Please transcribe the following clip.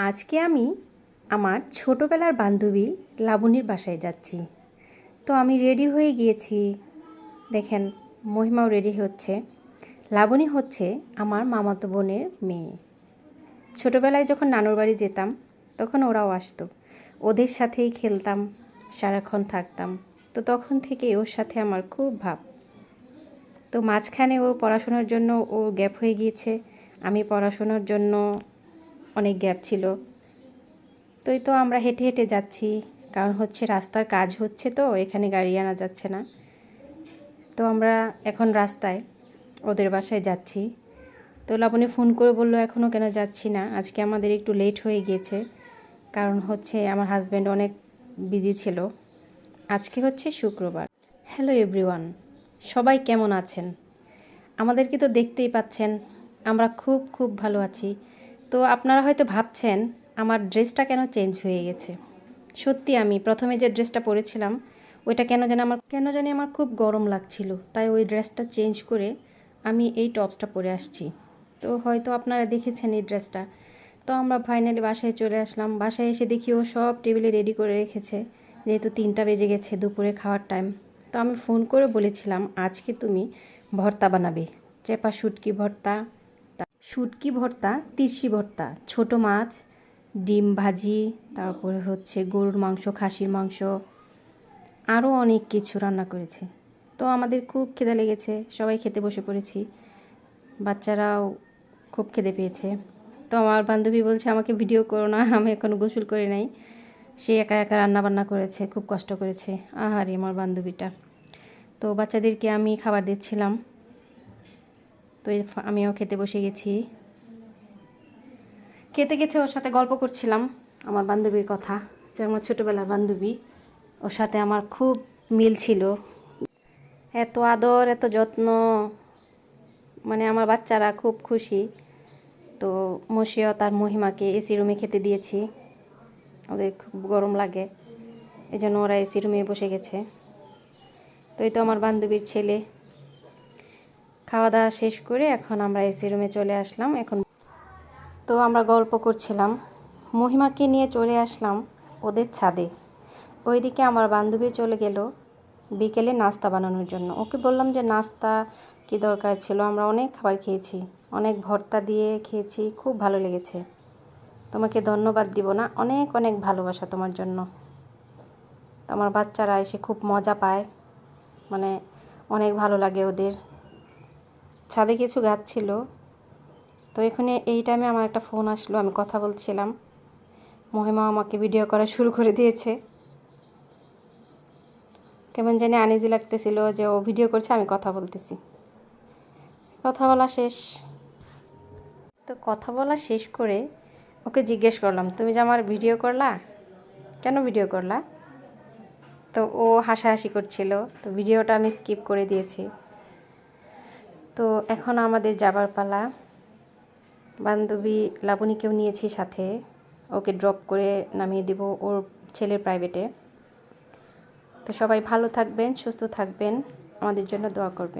আজকে আমি আমার ছোটোবেলার বান্ধবী লাবণীর বাসায় যাচ্ছি। তো আমি রেডি হয়ে গিয়েছি, দেখেন মহিমাও রেডি হচ্ছে। লাবণী হচ্ছে আমার মামাতো বোনের মেয়ে। ছোটোবেলায় যখন নানুর বাড়ি যেতাম তখন ওরাও আসতো, ওদের সাথেই খেলতাম, সারাক্ষণ থাকতাম। তো তখন থেকে ওর সাথে আমার খুব ভাব। তো মাঝখানে ওর পড়াশোনার জন্য ও গ্যাপ হয়ে গিয়েছে, আমি পড়াশোনার জন্য অনেক গ্যাপ ছিল। তো আমরা হেঁটে হেঁটে যাচ্ছি, কারণ হচ্ছে রাস্তার কাজ হচ্ছে, তো এখানে গাড়ি আনা যাচ্ছে না। তো আমরা এখন রাস্তায় ওদের বাসায় যাচ্ছি। তো লাবণী ফোন করে বললো এখনও কেন যাচ্ছি না, আজকে আমাদের একটু লেট হয়ে গিয়েছে, কারণ হচ্ছে আমার হাজব্যান্ড অনেক বিজি ছিল। আজকে হচ্ছে শুক্রবার। হ্যালো এভরিওয়ান, সবাই কেমন আছেন? আমাদেরকে তো দেখতেই পাচ্ছেন, আমরা খুব খুব ভালো আছি। তো আপনারা হয়তো ভাবছেন আমার ড্রেসটা কেন চেঞ্জ হয়ে গেছে। সত্যি আমি প্রথমে যে ড্রেসটা পরেছিলাম ওইটা কেন জানি আমার খুব গরম লাগছিল, তাই ওই ড্রেসটা চেঞ্জ করে আমি এই টপসটা পরে আসছি। তো হয়তো আপনারা দেখেছেন এই ড্রেসটা। তো আমরা ফাইনালি বাসায় চলে আসলাম। বাসায় এসে দেখি ও সব টেবিলে রেডি করে রেখেছে, যেহেতু 3টা বেজে গেছে, দুপুরে খাওয়ার টাইম। তো আমি ফোন করে বলেছিলাম আজকে তুমি ভর্তা বানাবে, চেপা শুটকি ভর্তা, তিসি ভর্তা, ছোট মাছ, ডিম ভাজি, তারপরে হচ্ছে গরুর মাংস, খাসির মাংস, আরও অনেক কিছু রান্না করেছে। তো আমাদের খুব খিদে লেগেছে, সবাই খেতে বসে পড়েছি, বাচ্চারাও খুব খিদে পেয়েছে। তো আমার বান্ধবী বলছে আমাকে ভিডিও করো না, আমি এখনও গোসল করি নাই। সে একা একা রান্না বান্না করেছে, খুব কষ্ট করেছে। আহারে আমার বান্ধবীটা। তো বাচ্চাদেরকে আমি খাবার দিচ্ছিলাম, তো আমিও খেতে বসে গেছি। খেতে খেতে ওর সাথে গল্প করছিলাম আমার বান্ধবীর কথা, যে আমার ছোটোবেলার বান্ধবী, ওর সাথে আমার খুব মিল ছিল। এত আদর, এত যত্ন, মানে আমার বাচ্চারা খুব খুশি। তো মসিও তার মহিমাকে এসি রুমে খেতে দিয়েছি, ওদের খুব গরম লাগে, এই জন্য ওরা এসি রুমে বসে গেছে। তো এই তো আমার বান্ধবীর ছেলে খাওয়া দাওয়া শেষ করে এখন আমরা এসি রুমে চলে আসলাম। এখন তো আমরা গল্প করছিলাম, মহিমাকে নিয়ে চলে আসলাম ওদের ছাদে। ওইদিকে আমার বান্ধবী চলে গেল বিকেলে নাস্তা বানানোর জন্য। ওকে বললাম যে নাস্তা কি দরকার ছিল, আমরা অনেক খাবার খেয়েছি, অনেক ভর্তা দিয়ে খেয়েছি, খুব ভালো লেগেছে। তোমাকে ধন্যবাদ দিব না, অনেক অনেক ভালোবাসা তোমার জন্য। তো আমার বাচ্চারা এসে খুব মজা পায়, মানে অনেক ভালো লাগে ওদের। ছাদে কিছু গাছ ছিল, তো এখানে এই টাইমে আমার একটা ফোন আসলো, আমি কথা বলছিলাম, মহিমা আমাকে ভিডিও করা শুরু করে দিয়েছে। কেমন জানি আনইজি লাগতেছিল যে ও ভিডিও করছে, আমি কথা বলতেছি। কথা বলা শেষ। তো কথা বলা শেষ করে ওকে জিজ্ঞেস করলাম, তুমি যে আমার ভিডিও করলা, কেন ভিডিও করলা? তো ও হাসাহাসি করছিল, তো ভিডিওটা আমি স্কিপ করে দিয়েছি। তো এখন আমাদের যাবার পালা। বান্ধবী লাবণীকেও নিয়েছি সাথে, ওকে ড্রপ করে নামিয়ে দিব ওর ছেলের প্রাইভেটে। তো সবাই ভালো থাকবেন, সুস্থ থাকবেন, আমাদের জন্য দোয়া করবেন।